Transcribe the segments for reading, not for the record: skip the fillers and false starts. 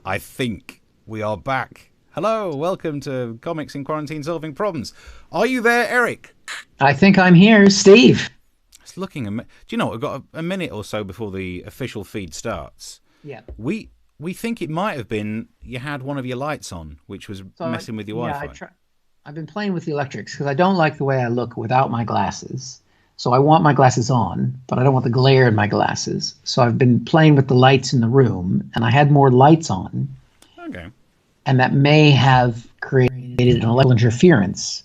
I think we are back. Hello, welcome to Comics in Quarantine Solving Problems. Are you there, Eric? I think I'm here, Steve. It's looking. Do you know what? We've got a minute or so before the official feed starts. Yeah. We think it might have been you had one of your lights on, which was messing with your Wi-Fi. I've been playing with the electrics because I don't like the way I look without my glasses. So I want my glasses on, but I don't want the glare in my glasses. So I've been playing with the lights in the room, and I had more lights on, Okay. and that may have created an electrical interference.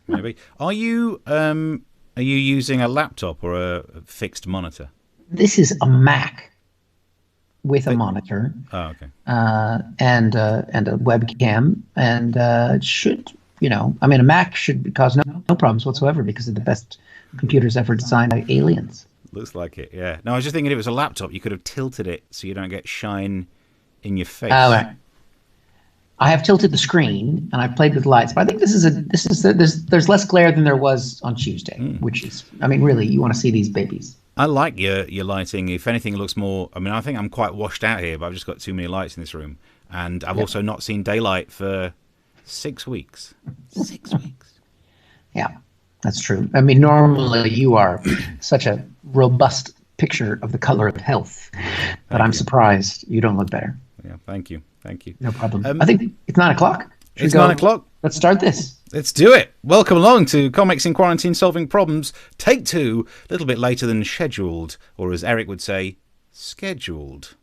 Maybe. Are you using a laptop or a fixed monitor? This is a Mac with a monitor Oh, okay. and a webcam, and it should, a Mac should cause no problems whatsoever because of the best computers ever designed by aliens. Looks like it, yeah. No, I was just thinking if it was a laptop, you could have tilted it so you don't get shine in your face. Right. I have tilted the screen and I've played with lights, but I think there's less glare than there was on Tuesday, which is, really, you want to see these babies. I like your lighting. If anything, it looks more. I think I'm quite washed out here, but I've just got too many lights in this room, and I've also not seen daylight for 6 weeks. 6 weeks. Yeah, that's true. Normally you are such a robust picture of the color of health, but I'm surprised you don't look better. Yeah, thank you. No problem. I think it's 9 o'clock. It's 9 o'clock. Let's start this. Let's do it. Welcome along to Comics in Quarantine Solving Problems. Take 2, a little bit later than scheduled, or as Eric would say, scheduled.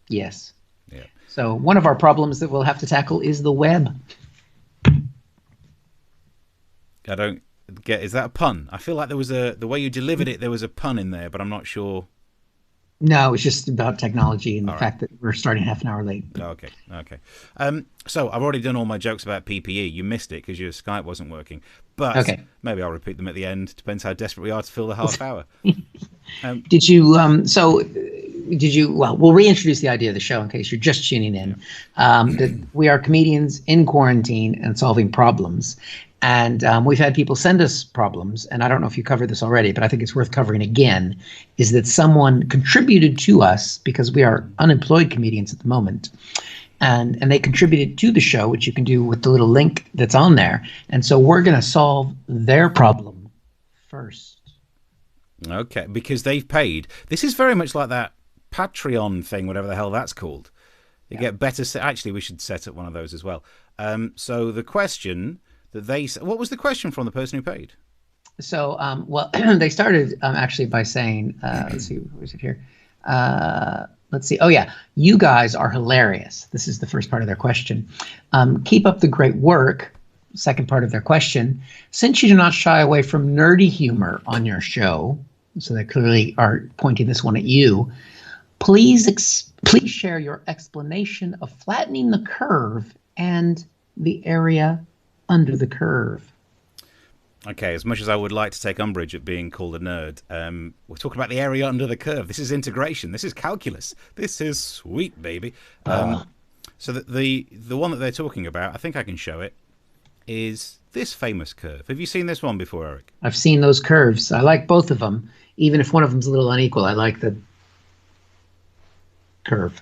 Yes. Yeah. So one of our problems that we'll have to tackle is the web. I don't get. Is that a pun? I feel like there was the way you delivered it. There was a pun in there, but I'm not sure. No, it's just about technology and the fact that we're starting half an hour late. Okay. So I've already done all my jokes about PPE. You missed it because your Skype wasn't working. But maybe I'll repeat them at the end. Depends how desperate we are to fill the half hour. Did you? Well, we'll reintroduce the idea of the show in case you're just tuning in. That we are comedians in quarantine and solving problems. And we've had people send us problems, and I don't know if you covered this already, but I think it's worth covering again, is that someone contributed to us because we are unemployed comedians at the moment. And they contributed to the show, which you can do with the little link that's on there. And so we're going to solve their problem first. Okay, because they've paid. This is very much like that Patreon thing, whatever the hell that's called. You get better. Actually, we should set up one of those as well. So the question that what was the question from the person who paid? So, they started actually by saying, let's see, where's it here? Let's see. Oh, yeah. You guys are hilarious. This is the first part of their question. Keep up the great work. Second part of their question. Since you do not shy away from nerdy humor on your show, so they clearly are pointing this one at you, please share your explanation of flattening the curve and the area under the curve. Okay, as much as I would like to take umbrage at being called a nerd, we're talking about the area under the curve. This is integration. This is calculus. This is sweet, baby. So the one that they're talking about, I think I can show it, is this famous curve. Have you seen this one before, Eric? I've seen those curves. I like both of them. Even if one of them's a little unequal, I like the curve.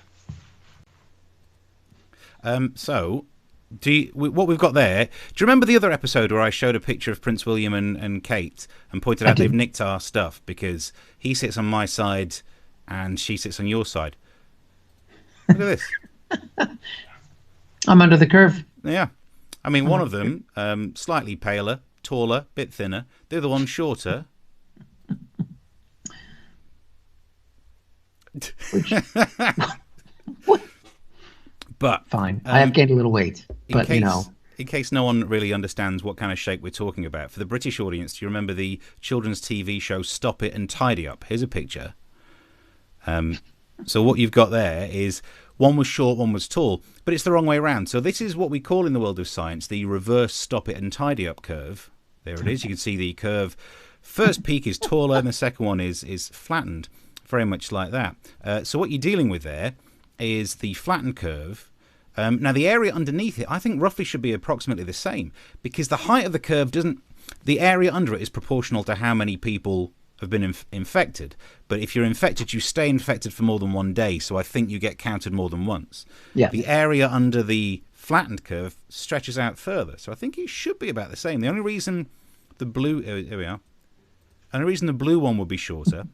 What we've got there, do you remember the other episode where I showed a picture of Prince William and Kate and pointed out they've nicked our stuff because he sits on my side and she sits on your side? Look at this. I'm under the curve. Yeah. One of them, slightly paler, taller, bit thinner. The other one, shorter. But fine. I have gained a little weight, but in case no one really understands what kind of shape we're talking about, for the British audience, do you remember the children's TV show Stop It and Tidy Up? Here's a picture. So what you've got there is one was short, one was tall, but it's the wrong way around. So this is what we call in the world of science the reverse Stop It and Tidy Up curve. There it is. You can see the curve. First peak is taller, and the second one is flattened, very much like that. So what you're dealing with there is the flattened curve. Now, the area underneath it, I think, roughly should be approximately the same because the height of the curve the area under it is proportional to how many people have been infected. But if you're infected, you stay infected for more than 1 day. So I think you get counted more than once. Yeah. The area under the flattened curve stretches out further. So I think it should be about the same. The only reason the blue, here we are. The only reason the blue one would be shorter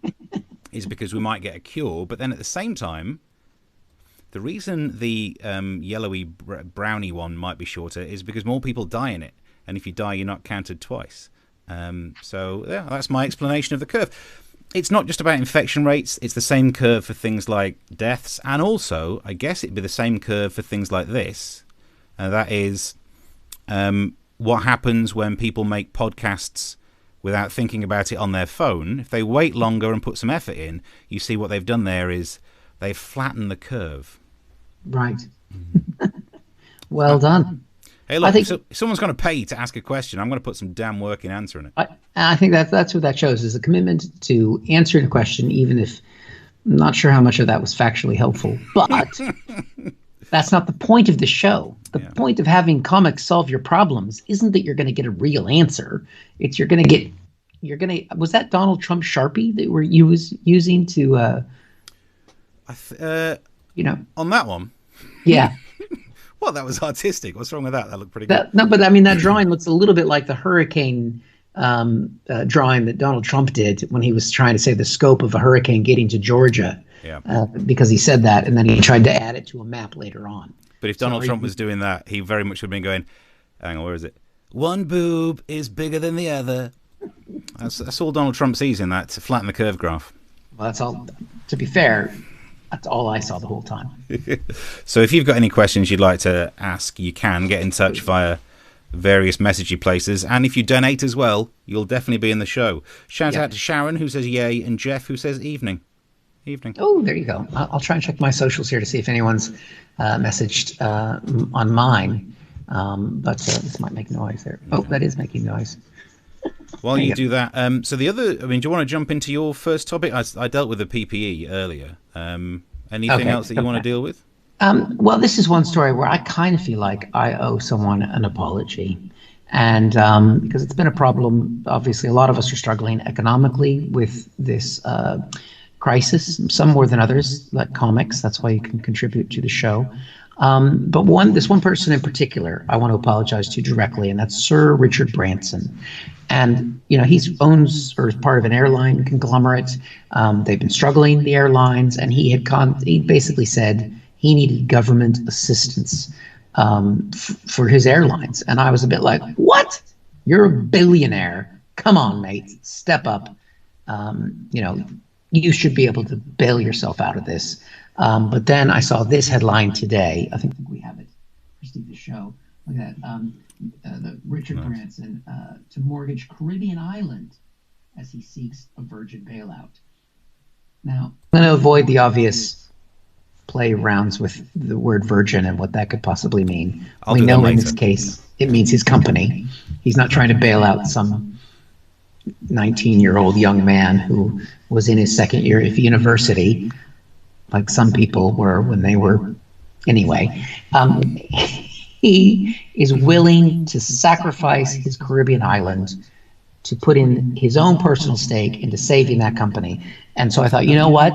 is because we might get a cure. But then at the same time, the reason the yellowy browny one might be shorter is because more people die in it. And if you die, you're not counted twice. So yeah, that's my explanation of the curve. It's not just about infection rates. It's the same curve for things like deaths. And also, I guess it'd be the same curve for things like this. That is what happens when people make podcasts without thinking about it on their phone. If they wait longer and put some effort in, you see what they've done there is they've flattened the curve. Right. Well done. Hey, look, if someone's going to pay to ask a question, I'm going to put some damn work in answering it. I think that's what that shows, is a commitment to answering a question, even if I'm not sure how much of that was factually helpful. But that's not the point of the show. The point of having comics solve your problems isn't that you're going to get a real answer. It's was that Donald Trump Sharpie that you was using to, on that one? Yeah. Well, that was artistic. What's wrong with that? That looked pretty good. No, but I mean, that drawing looks a little bit like the hurricane drawing that Donald Trump did when he was trying to say the scope of a hurricane getting to Georgia. Yeah. Because he said that, and then he tried to add it to a map later on. But if Donald Trump was doing that, he very much would have been going, hang on, where is it? One boob is bigger than the other. That's all Donald Trump sees in that, to flatten the curve graph. Well, that's all. To be fair, that's all I saw the whole time. So if you've got any questions you'd like to ask, you can get in touch via various messaging places. And if you donate as well, you'll definitely be in the show. Shout out to Sharon, who says yay, and Jeff, who says evening. Evening. Oh, there you go. I'll try and check my socials here to see if anyone's messaged on mine. But this might make noise there. Oh, that is making noise. While you do that, so the other, do you want to jump into your first topic? I dealt with the PPE earlier. Anything else that you want to deal with? Well, this is one story where I kind of feel like I owe someone an apology. And because it's been a problem, obviously, a lot of us are struggling economically with this crisis, some more than others, like comics. That's why you can contribute to the show. But this one person in particular, I want to apologize to directly, and that's Sir Richard Branson. And, he owns or is part of an airline conglomerate. They've been struggling, the airlines, and he basically said he needed government assistance for his airlines. And I was a bit like, what? You're a billionaire. Come on, mate. Step up. You should be able to bail yourself out of this. But then I saw this headline today. I think we have it. Just need to show. Look at that. The Richard Branson to mortgage Caribbean island as he seeks a Virgin bailout. Now, I'm going to avoid the obvious play rounds with the word Virgin and what that could possibly mean. We know in this case it means his company. He's not trying to bail out some 19-year-old young man who was in his second year of university, like some people were when they were. Anyway, he is willing to sacrifice his Caribbean island to put in his own personal stake into saving that company. And so I thought, you know what?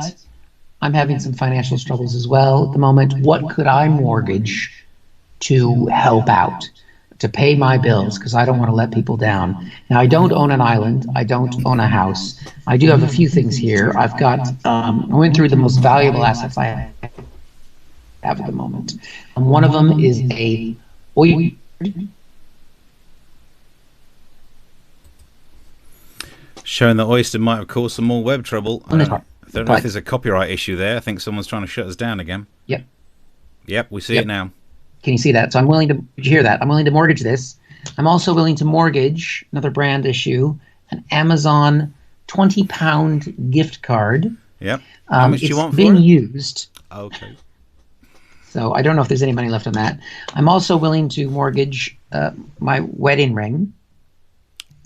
I'm having some financial struggles as well at the moment. What could I mortgage to help out, to pay my bills, because I don't want to let people down. Now, I don't own an island. I don't own a house. I do have a few things here. I've got, I went through the most valuable assets I have at the moment. And one of them is a showing that Oyster might have caused some more web trouble. I don't know if there's a copyright issue there. I think someone's trying to shut us down again. Yep, we see it now. Can you see that? So I'm willing to, did you hear that? I'm willing to mortgage this. I'm also willing to mortgage, another brand issue, an Amazon £20 gift card. Yep. How much do you want for it? It's been used. Okay. So I don't know if there's any money left on that. I'm also willing to mortgage my wedding ring.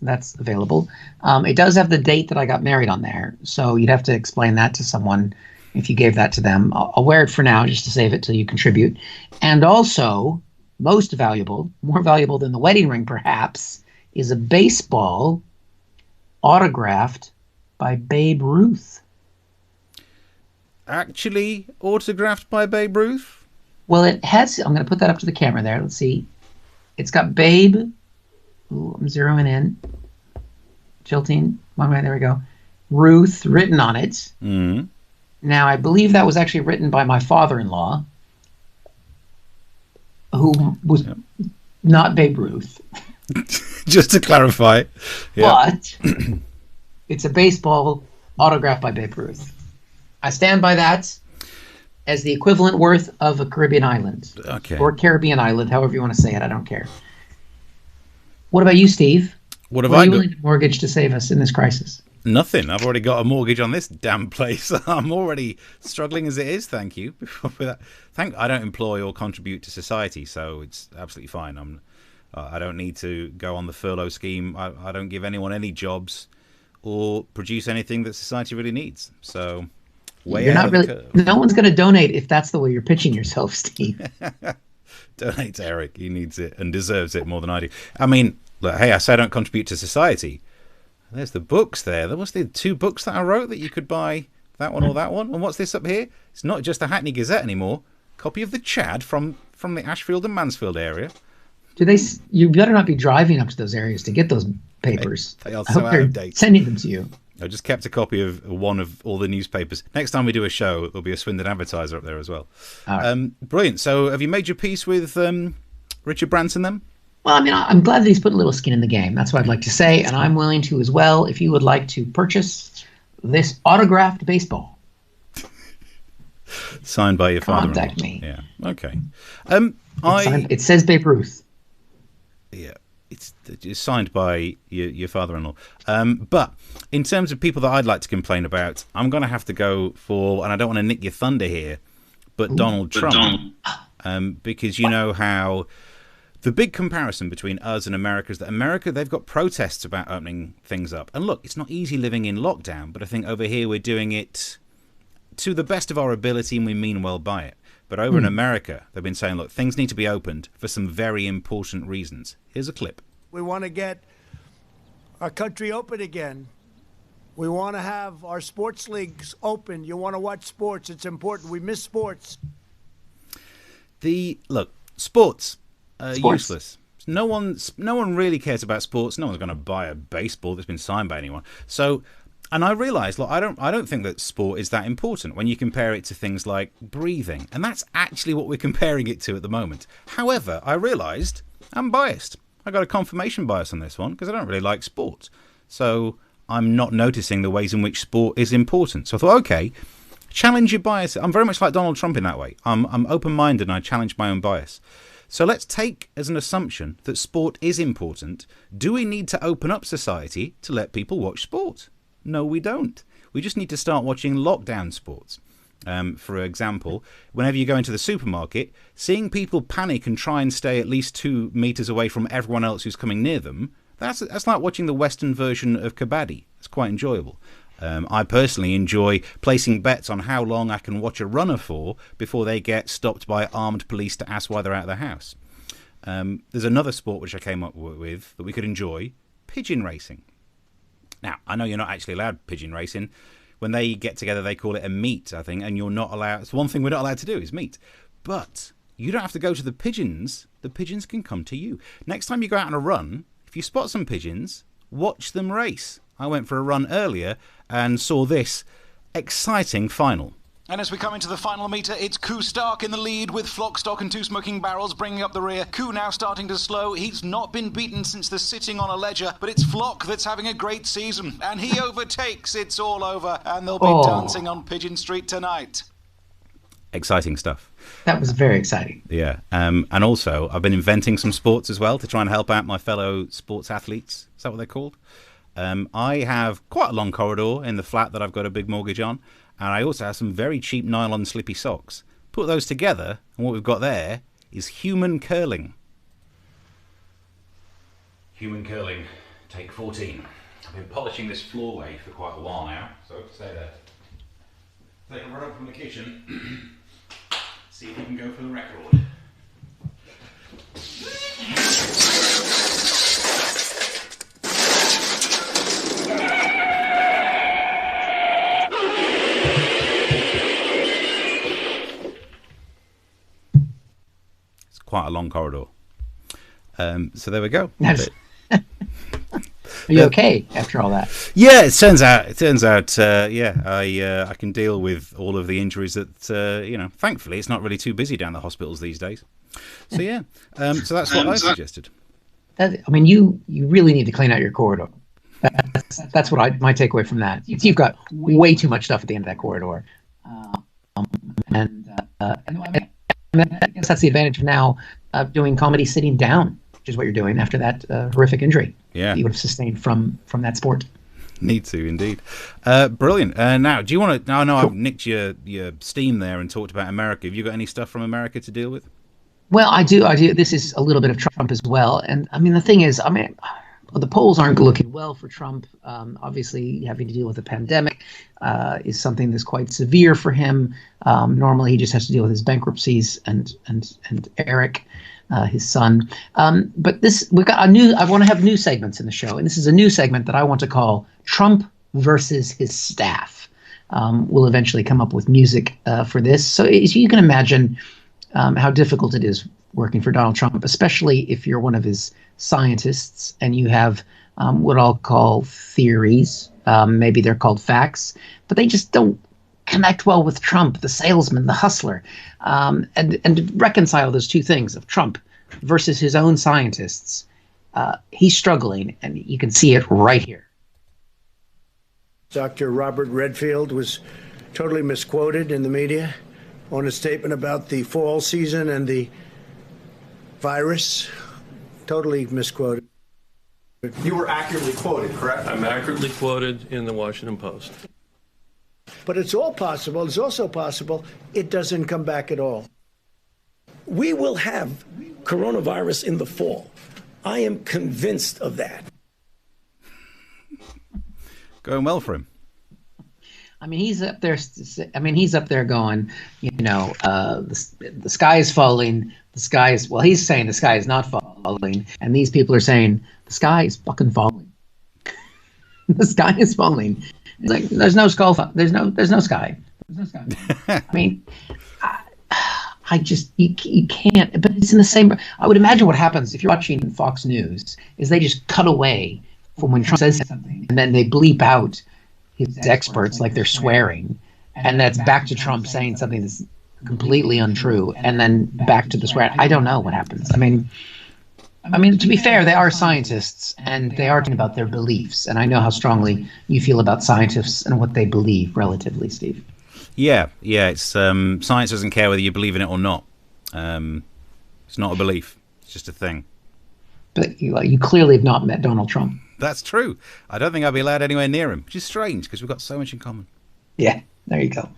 That's available. It does have the date that I got married on there. So you'd have to explain that to someone if you gave that to them. I'll wear it for now just to save it till you contribute. And also, most valuable, more valuable than the wedding ring perhaps, is a baseball autographed by Babe Ruth. Actually autographed by Babe Ruth? Well, it has. I'm going to put that up to the camera there. Let's see. It's got Babe. Ooh, I'm zeroing in. Tilting. One way. There we go. Ruth written on it. Mm. Now, I believe that was actually written by my father-in-law, who was not Babe Ruth. Just to clarify. But it's a baseball autographed by Babe Ruth. I stand by that as the equivalent worth of a Caribbean island. Okay. Or Caribbean island, however you want to say it. I don't care. What about you, Steve? What are you willing to mortgage to save us in this crisis? Nothing. I've already got a mortgage on this damn place. I'm already struggling as it is. Thank you. I don't employ or contribute to society, so it's absolutely fine. I don't need to go on the furlough scheme. I don't give anyone any jobs or produce anything that society really needs. So, no one's going to donate if that's the way you're pitching yourself, Steve. Donate to Eric. He needs it and deserves it more than I do. I mean, look, hey, I say I don't contribute to society. There's the books there. There was the 2 books that I wrote that you could buy, that one or that one. And what's this up here? It's not just the Hackney Gazette anymore. Copy of the Chad from the Ashfield and Mansfield area. You better not be driving up to those areas to get those papers. They are so out of date. Sending them to you. I just kept a copy of one of all the newspapers. Next time we do a show, there'll be a Swindon Advertiser up there as well. Right. Brilliant. So have you made your peace with Richard Branson then? Well, I mean, I'm glad that he's put a little skin in the game. That's what I'd like to say, and I'm willing to as well if you would like to purchase this autographed baseball. Signed by your father. Contact me. Yeah. Okay. It says Babe Ruth. Yeah. It's signed by your father-in-law. But in terms of people that I'd like to complain about, I'm going to have to go for, and I don't want to nick your thunder here, but Donald Trump. Because you know how the big comparison between us and America is that America, they've got protests about opening things up. And look, it's not easy living in lockdown, but I think over here we're doing it to the best of our ability and we mean well by it. But over in America, they've been saying, look, things need to be opened for some very important reasons. Here's a clip. We want to get our country open again. We want to have our sports leagues open. You want to watch sports. It's important. We miss sports. Sports. Useless. No one really cares about sports. No one's going to buy a baseball that's been signed by anyone. So, and I realised, look, I don't think that sport is that important when you compare it to things like breathing, and that's actually what we're comparing it to at the moment. However, I realised I'm biased. I got a confirmation bias on this one because I don't really like sport. So I'm not noticing the ways in which sport is important. So I thought, okay, challenge your bias. I'm very much like Donald Trump in that way. I'm open-minded and I challenge my own bias. So let's take as an assumption that sport is important. Do we need to open up society to let people watch sport? No, we don't. We just need to start watching lockdown sports. For example, whenever you go into the supermarket, seeing people panic and try and stay at least 2 meters away from everyone else who's coming near them, that's like watching the Western version of Kabaddi. It's quite enjoyable. I personally enjoy placing bets on how long I can watch a runner for before they get stopped by armed police to ask why they're out of the house. There's another sport which I came up with that we could enjoy, pigeon racing. Now, I know you're not actually allowed pigeon racing. When they get together, they call it a meet, I think, and you're not allowed. It's one thing we're not allowed to do is meet. But you don't have to go to the pigeons can come to you. Next time you go out on a run, if you spot some pigeons, watch them race. I went for a run earlier and saw this exciting final. And as we come into the final metre, it's Koo Stark in the lead with Flockstock and 2 Smoking Barrels bringing up the rear. Koo now starting to slow. He's not been beaten since the sitting on a ledger, but it's Flock that's having a great season. And he overtakes. It's all over. And they'll be dancing on Pigeon Street tonight. Exciting stuff. That was very exciting. Yeah. And also, I've been inventing some sports as well to try and help out my fellow sports athletes. Is that what they're called? I have quite a long corridor in the flat that I've got a big mortgage on. And I also have some very cheap nylon slippy socks. Put those together, and what we've got there is human curling. Human curling, take 14. I've been polishing this floorway for quite a while now, so stay there. Take a run up from the kitchen. See if we can go for the record. quite a long corridor. So there we go. Are you okay after all that? Yeah, it turns out. I can deal with all of the injuries that thankfully it's not really too busy down the hospitals these days. So yeah, so that's what I suggested. I mean, you really need to clean out your corridor. That's what my takeaway from that. You've got way too much stuff at the end of that corridor, and I guess that's the advantage of now doing comedy sitting down, which is what you're doing after that horrific injury you would have sustained from that sport. Need to, indeed. Brilliant. Now, do you want to? I know I've nicked your steam there and talked about America. Have you got any stuff from America to deal with? Well, I do. This is a little bit of Trump as well. And I mean, the thing is, the polls aren't looking well for Trump. Obviously, having to deal with a pandemic is something that's quite severe for him. Normally, he just has to deal with his bankruptcies and Eric, his son. But we've got I want to have new segments in the show, and this is a new segment that I want to call Trump versus his staff. We'll eventually come up with music for this. So as you can imagine how difficult it is working for Donald Trump, especially if you're one of his scientists and you have what I'll call theories. Maybe they're called facts, but they just don't connect well with Trump, the salesman, the hustler, and to reconcile those two things of Trump versus his own scientists. He's struggling, and you can see it right here. Dr. Robert Redfield was totally misquoted in the media on a statement about the fall season and the virus. Totally misquoted. You were accurately quoted, correct? I'm accurately quoted in the Washington Post. But it's all possible. It's also possible it doesn't come back at all. We will have coronavirus in the fall. I am convinced of that. Going well for him. I mean, he's up there. He's up there going, the sky is falling. He's saying the sky is not falling, and these people are saying the sky is fucking falling. The sky is falling. It's like there's no sky. There's no sky. I mean, I just you can't. But it's in the same. I would imagine what happens if you're watching Fox News is they just cut away from when Trump says something, and then they bleep out his experts like they're swearing, and that's back to Trump saying something that's completely untrue, and then back to the swearing. I don't know what happens. I mean, to be fair, they are scientists, and they are talking about their beliefs, and I know how strongly you feel about scientists and what they believe relatively, Steve. Yeah, it's science doesn't care whether you believe in it or not. It's not a belief; it's just a thing. But you clearly have not met Donald Trump. That's true. I don't think I'd be allowed anywhere near him, which is strange because we've got so much in common. Yeah, there you go.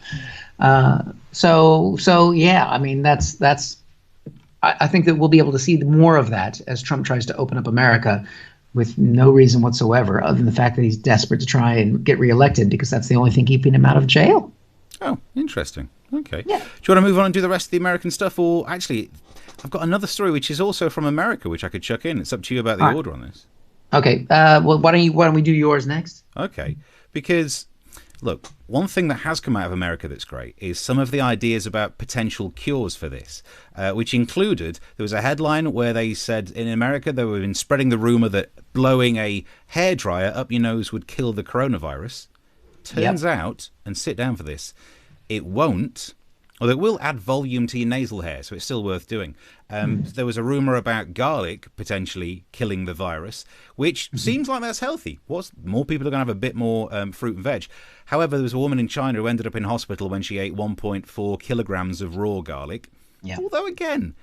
So yeah, I mean that's. I think that we'll be able to see more of that as Trump tries to open up America with no reason whatsoever, other than the fact that he's desperate to try and get reelected because that's the only thing keeping him out of jail. Oh, interesting. Okay. Yeah. Do you want to move on and do the rest of the American stuff, or actually, I've got another story which is also from America, which I could chuck in. It's up to you about the order on this. Okay. Well, why don't we do yours next? Okay. Because, look, one thing that has come out of America that's great is some of the ideas about potential cures for this, which included, there was a headline where they said in America they were been spreading the rumor that blowing a hairdryer up your nose would kill the coronavirus. Turns out, and sit down for this, it won't. Although it will add volume to your nasal hair, so it's still worth doing. There was a rumor about garlic potentially killing the virus, which seems like that's healthy. More people are going to have a bit more fruit and veg. However, there was a woman in China who ended up in hospital when she ate 1.4 kilograms of raw garlic. Yeah. Although, again,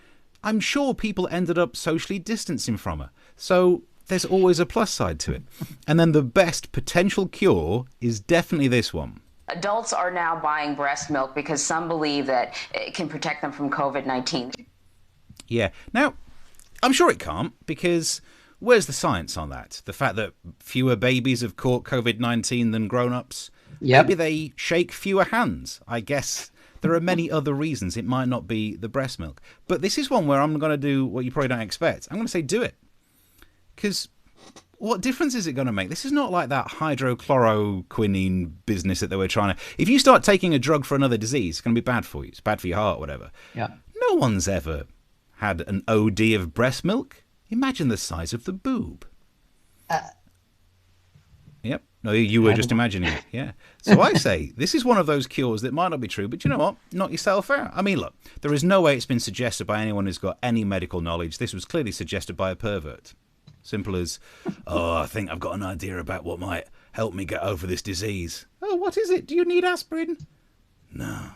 I'm sure people ended up socially distancing from her. So there's always a plus side to it. And then the best potential cure is definitely this one. Adults are now buying breast milk because some believe that it can protect them from COVID-19. Yeah. Now, I'm sure it can't, because where's the science on that? The fact that fewer babies have caught COVID-19 than grown-ups? Yep. Maybe they shake fewer hands. I guess there are many other reasons it might not be the breast milk. But this is one where I'm going to do what you probably don't expect. I'm going to say do it. Because what difference is it going to make? This is not like that hydrochloroquine business that they were trying to... If you start taking a drug for another disease, it's going to be bad for you. It's bad for your heart, whatever. Yeah. No one's ever had an OD of breast milk, imagine the size of the boob. Yep. No, you were just imagining it. Yeah. So I say this is one of those cures that might not be true, but you know what? Knock yourself out. I mean, look, there is no way it's been suggested by anyone who's got any medical knowledge. This was clearly suggested by a pervert. Simple as, oh, I think I've got an idea about what might help me get over this disease. Oh, what is it? Do you need aspirin? No.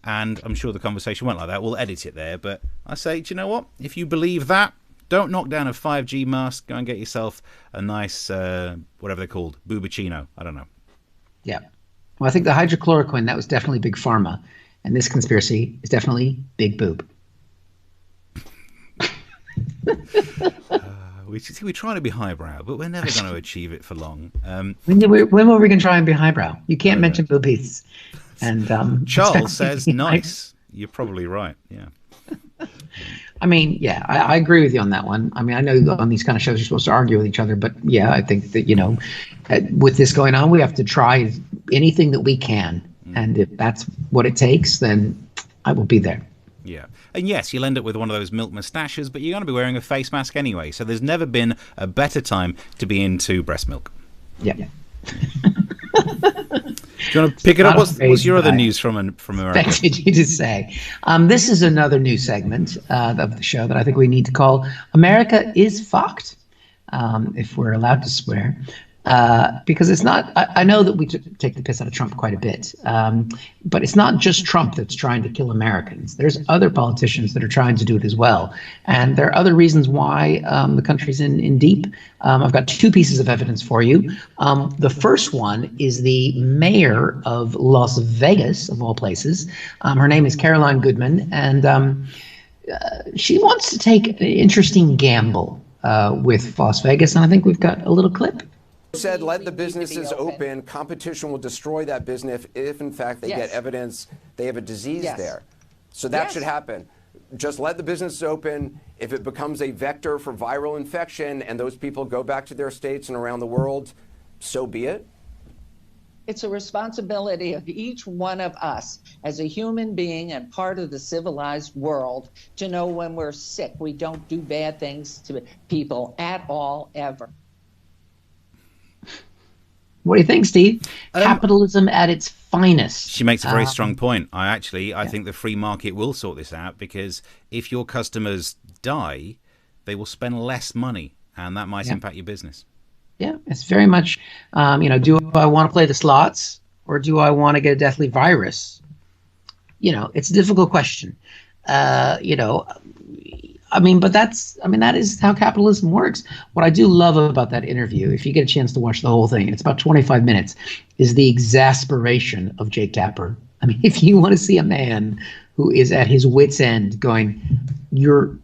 And I'm sure the conversation went like that. We'll edit it there. But I say, do you know what? If you believe that, don't knock down a 5G mask. Go and get yourself a nice, whatever they're called, boobachino. I don't know. Yeah. Well, I think the hydrochloroquine, that was definitely big pharma. And this conspiracy is definitely big boob. We're trying to be highbrow, but we're never going to achieve it for long. When were we going to try and be highbrow? You can't mention boobies. And Charles says, nice. You're probably right. Yeah. I mean, yeah, I agree with you on that one. I mean, I know on these kind of shows you're supposed to argue with each other, but yeah, I think that, with this going on, we have to try anything that we can. And if that's what it takes, then I will be there. Yeah. And yes, you'll end up with one of those milk moustaches, but you're going to be wearing a face mask anyway. So there's never been a better time to be into breast milk. Yeah. Do you want to pick it up? What's your other news from America? Expected you to say. This is another new segment of the show that I think we need to call "America is Fucked," if we're allowed to swear, because it's not. I know that we take the piss out of Trump quite a bit, but it's not just Trump that's trying to kill Americans. There's other politicians that are trying to do it as well, and there are other reasons why the country's in deep. I've got two pieces of evidence for you. The first one is the mayor of Las Vegas, of all places. Her name is Caroline Goodman, and she wants to take an interesting gamble with Las Vegas, and I think we've got a little clip. Said let the businesses open. Competition will destroy that business if in fact they get evidence they have a disease there. So that should happen. Just let the businesses open. If it becomes a vector for viral infection and those people go back to their states and around the world, so be it. It's a responsibility of each one of us as a human being and part of the civilized world to know when we're sick. We don't do bad things to people at all, ever. What do you think, Steve? Capitalism at its finest. She makes a very strong point. I think the free market will sort this out, because if your customers die, they will spend less money, and that might impact your business. Yeah, it's very much, do I want to play the slots, or do I want to get a deathly virus? It's a difficult question. But that is how capitalism works. What I do love about that interview, if you get a chance to watch the whole thing, it's about 25 minutes, is the exasperation of Jake Tapper. I mean, if you want to see a man who is at his wit's end going, you're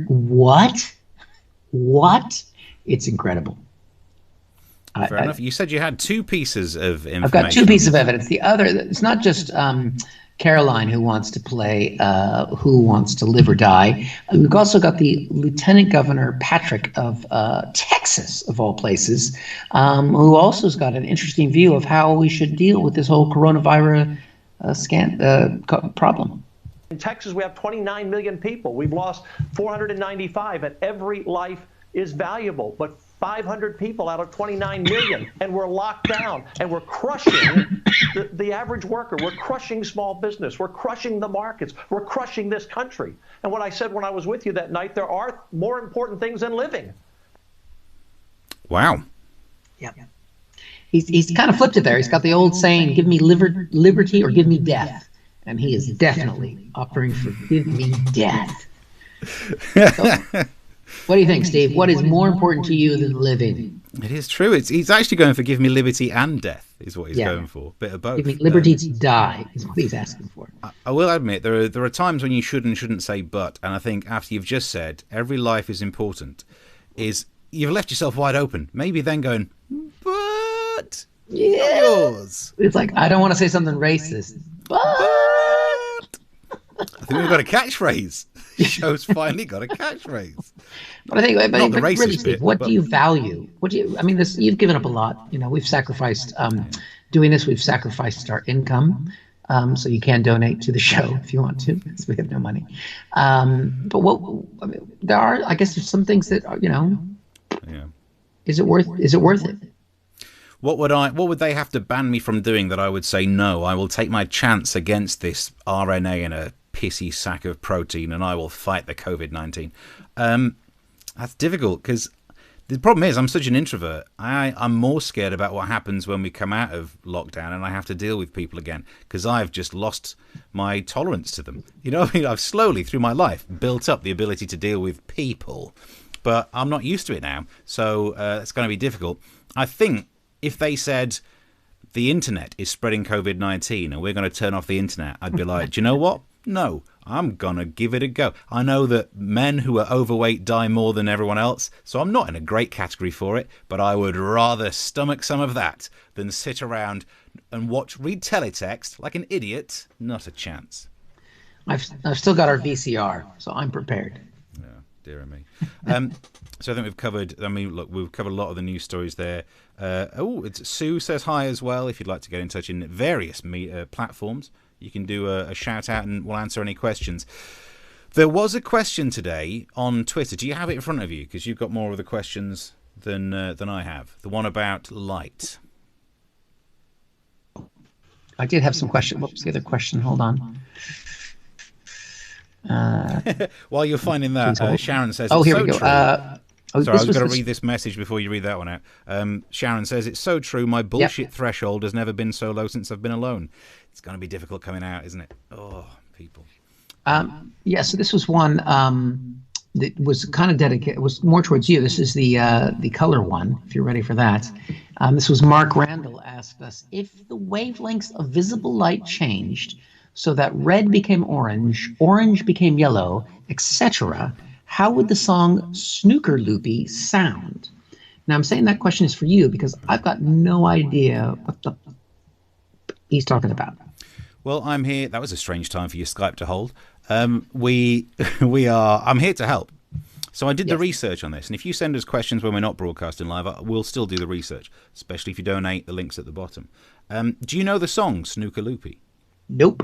what? What? It's incredible. Fair enough. You said you had two pieces of information. I've got two pieces of evidence. The other, it's not just Caroline who wants to play Who Wants to Live or Die. We've also got the Lieutenant Governor Patrick of Texas, of all places, who also has got an interesting view of how we should deal with this whole coronavirus problem. In Texas, we have 29 million people. We've lost 495, and every life is valuable. But 500 people out of 29 million, and we're locked down, and we're crushing the average worker. We're crushing small business. We're crushing the markets. We're crushing this country. And what I said when I was with you that night, there are more important things than living. Wow. Yeah. He's kind of flipped it there. He's got the old saying, give me liberty or give me death. And he is definitely offering for give me death. So, what do you think, Steve? What is more important to you than living? It is true. He's actually going for give me liberty and death is what he's going for. Bit of both. Give me liberty to die is what he's asking for. I will admit there are times when you should and shouldn't say but, and I think after you've just said every life is important, is you've left yourself wide open. Maybe then going, but yours. It's like, I don't want to say something racist, but I think we've got a catchphrase. The show's finally got a catchphrase. But I think, not the racist really, bit, what do you value? What do you? I mean, you've given up a lot. We've sacrificed doing this. We've sacrificed our income. So you can donate to the show if you want to, because we have no money. But there are, I guess, there's some things that are, Yeah. Is it worth it? What would they have to ban me from doing that I would say no? I will take my chance against this RNA in a pissy sack of protein, and I will fight the COVID-19. That's difficult because the problem is I'm such an introvert. I'm more scared about what happens when we come out of lockdown and I have to deal with people again, because I've just lost my tolerance to them. I've slowly through my life built up the ability to deal with people, but I'm not used to it now. So it's going to be difficult. I think if they said the internet is spreading COVID-19 and we're going to turn off the internet, I'd be like, do you know what? No, I'm going to give it a go. I know that men who are overweight die more than everyone else, so I'm not in a great category for it, but I would rather stomach some of that than sit around and read teletext like an idiot. Not a chance. I've still got our VCR, so I'm prepared. Yeah, dear me. So I think we've covered, we've covered a lot of the news stories there. It's Sue says hi as well. If you'd like to get in touch in various platforms, you can do a shout out and we'll answer any questions. There was a question today on Twitter. Do you have it in front of you? Because you've got more of the questions than I have. The one about light. I did have some questions. What was the other question? Hold on. While you're finding that, Sharon says, "Oh, it's here so we go." Sorry, I was going to read this message before you read that one out. Sharon says, it's so true. My bullshit threshold has never been so low since I've been alone. It's going to be difficult coming out, isn't it? Oh, people. Yeah, so this was one that was kind of dedicated. It was more towards you. This is the color one, if you're ready for that. This was Mark Randall asked us, if the wavelengths of visible light changed so that red became orange, orange became yellow, etc., how would the song Snooker Loopy sound? Now, I'm saying that question is for you because I've got no idea what he's talking about. Well, I'm here. That was a strange time for your Skype to hold. I'm here to help. So I did the research on this. And if you send us questions when we're not broadcasting live, we'll still do the research, especially if you donate the links at the bottom. Do you know the song Snooker Loopy? Nope.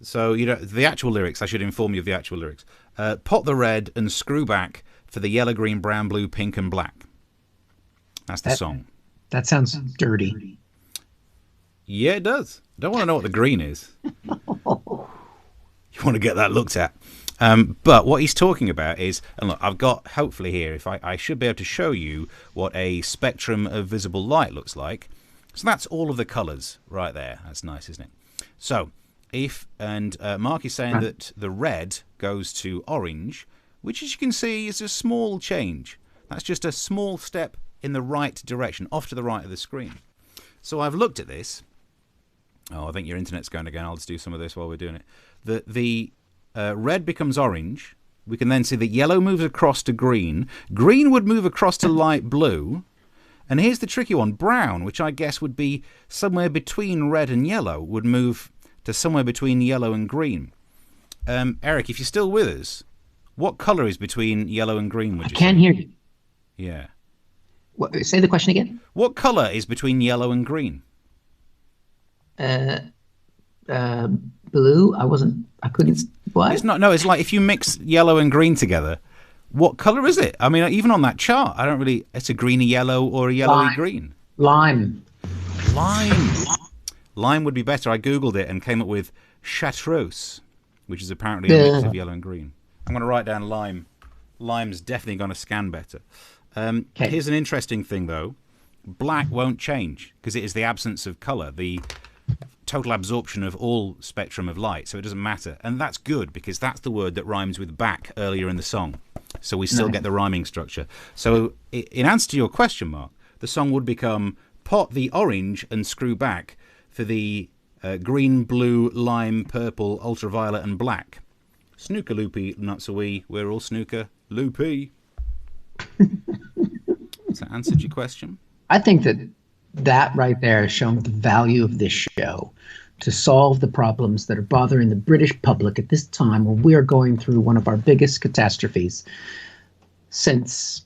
So, the actual lyrics, I should inform you of the actual lyrics. Pot the red and screw back for the yellow, green, brown, blue, pink, and black. That's the song. That sounds dirty. Yeah, it does. Don't want to know what the green is. You want to get that looked at. But what he's talking about is, and look, I've got, hopefully here, if I should be able to show you what a spectrum of visible light looks like. So that's all of the colours right there. That's nice, isn't it? So, Mark is saying that the red goes to orange, which as you can see is a small change. That's just a small step in the right direction, off to the right of the screen. So I've looked at this. Oh, I think your internet's going again. I'll just do some of this while we're doing it. The red becomes orange. We can then see that yellow moves across to green. Green would move across to light blue. And here's the tricky one. Brown, which I guess would be somewhere between red and yellow, would move to somewhere between yellow and green. Eric, if you're still with us, what colour is between yellow and green? I can't hear you. Yeah. Say the question again. What colour is between yellow and green? Blue. I couldn't. What? It's not. No, it's like if you mix yellow and green together. What colour is it? I mean, even on that chart, I don't really. It's a greeny yellow or a yellowy green. Lime. Lime would be better. I googled it and came up with chartreuse, which is apparently a mix of yellow and green. I'm going to write down lime. Lime's definitely going to scan better. Here's an interesting thing, though. Black won't change because it is the absence of colour, the total absorption of all spectrum of light, so it doesn't matter. And that's good because that's the word that rhymes with back earlier in the song. So we still get the rhyming structure. So in answer to your question, Mark, the song would become pot the orange and screw back for the green, blue, lime, purple, ultraviolet, and black. Snooker loopy, not so wee. We're all snooker loopy. Has that answered your question? I think that right there has shown the value of this show to solve the problems that are bothering the British public at this time when we are going through one of our biggest catastrophes since,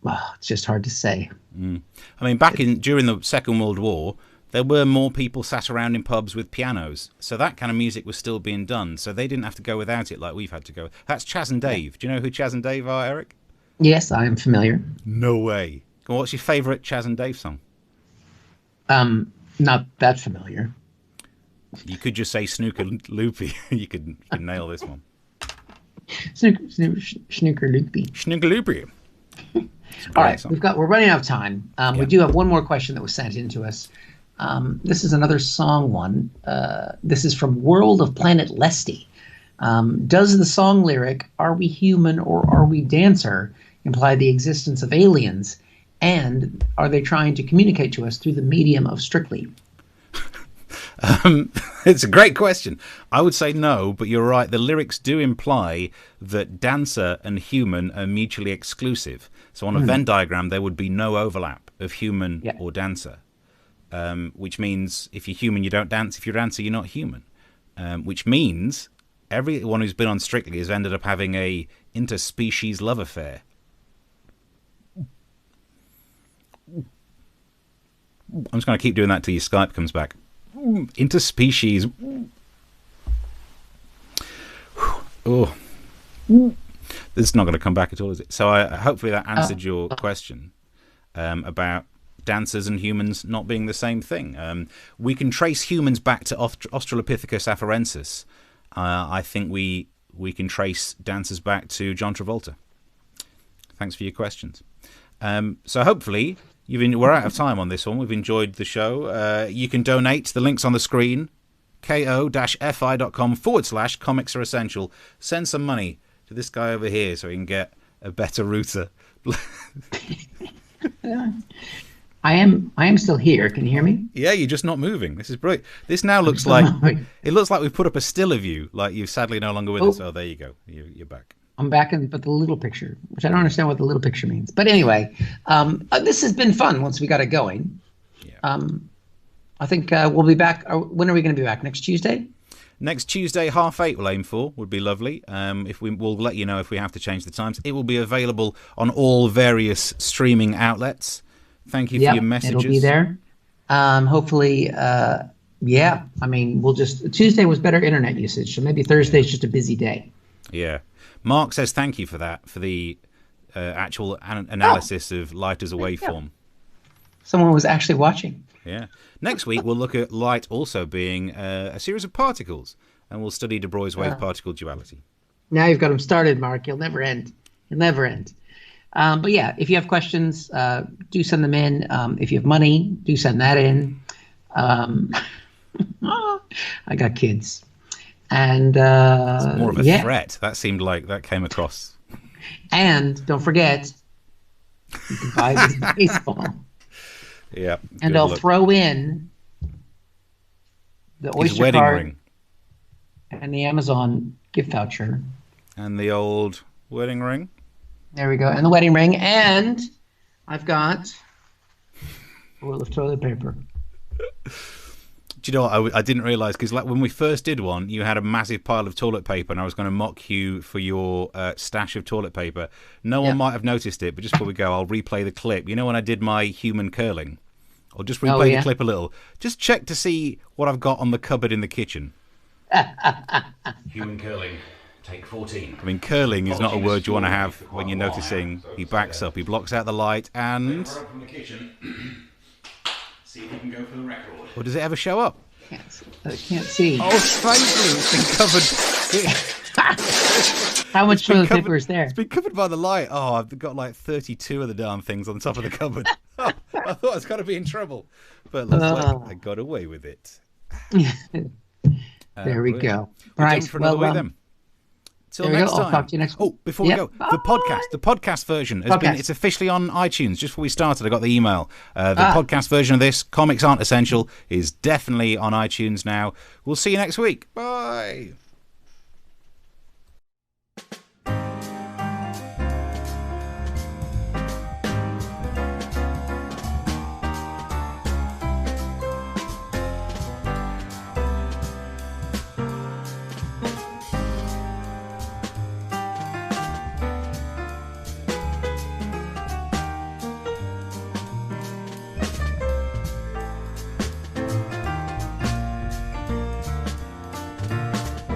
well, it's just hard to say. I mean, during the Second World War, there were more people sat around in pubs with pianos. So that kind of music was still being done. So they didn't have to go without it like we've had to go. That's Chaz and Dave. Do you know who Chaz and Dave are, Eric? Yes, I am familiar. No way. What's your favourite Chaz and Dave song? Not that familiar. You could just say Snooker Loopy. you could nail this one. Snooker Loopy. Snooker Loopy. All right, we're running out of time. We do have one more question that was sent in to us. This is another song one. This is from World of Planet Lesty. Does the song lyric, "Are we human or are we dancer," imply the existence of aliens? And are they trying to communicate to us through the medium of Strictly? It's a great question. I would say no, but you're right. The lyrics do imply that dancer and human are mutually exclusive. So on a Venn diagram, there would be no overlap of human or dancer, which means if you're human, you don't dance. If you're dancer, you're not human, which means everyone who's been on Strictly has ended up having a interspecies love affair. I'm just going to keep doing that till your Skype comes back. Interspecies. Oh, this is not going to come back at all, is it? So hopefully that answered your question about dancers and humans not being the same thing. We can trace humans back to Australopithecus afarensis. I think we can trace dancers back to John Travolta. Thanks for your questions. So hopefully we're out of time on this one. We've enjoyed the show. You can donate. The link's on the screen. ko-fi.com/comics are essential. Send some money to this guy over here so he can get a better router. I am still here. Can you hear me? Yeah, you're just not moving. This is brilliant. This now looks like it looks like we've put up a still of you, like you're sadly no longer with us. Oh, there you go. You're back. I'm back in, but the little picture, which I don't understand what the little picture means. But anyway, this has been fun once we got it going. Yeah. I think we'll be back. When are we going to be back? Next Tuesday? Next Tuesday, 8:30 we'll aim for. Would be lovely. We'll let you know if we have to change the times. It will be available on all various streaming outlets. Thank you for your messages. It'll be there. Hopefully, yeah. I mean, Tuesday was better internet usage, so maybe Thursday's just a busy day. Yeah. Mark says thank you for that, for the actual analysis of light as a waveform. Someone was actually watching. Yeah. Next week, we'll look at light also being a series of particles, and we'll study De Broglie's wave-particle duality. Now you've got them started, Mark. You'll never end. You'll never end. But yeah, if you have questions, do send them in. If you have money, do send that in. I got kids. And it's more of a threat. That seemed like that came across. And don't forget, you can buy this baseball. Yeah. And I'll throw in the Oyster wedding card ring and the Amazon gift voucher. And the old wedding ring. There we go. And the wedding ring. And I've got a roll of toilet paper. Do you know what? I didn't realise, because like when we first did one, you had a massive pile of toilet paper, and I was going to mock you for your stash of toilet paper. No one might have noticed it, but just before we go, I'll replay the clip. You know when I did my human curling? I'll just replay the clip a little. Just check to see what I've got on the cupboard in the kitchen. Human curling, take 14. I mean, curling is not a word you want to have when you're noticing he backs up, he blocks out the light, and... from the kitchen. See if you can go for the record. Or does it ever show up? I can't see. Oh, thankfully, it's been covered. How much toilet paper is there? It's been covered by the light. Oh, I've got like 32 of the darn things on top of the cupboard. I thought I was going to be in trouble. But it looks like I got away with it. There we go. Right. For another way, then. Till next time. I'll talk to you next week. Oh, before we go, the podcast version it's officially on iTunes. Just before we started, I got the email. The podcast version of this, Comics Aren't Essential, is definitely on iTunes now. We'll see you next week. Bye.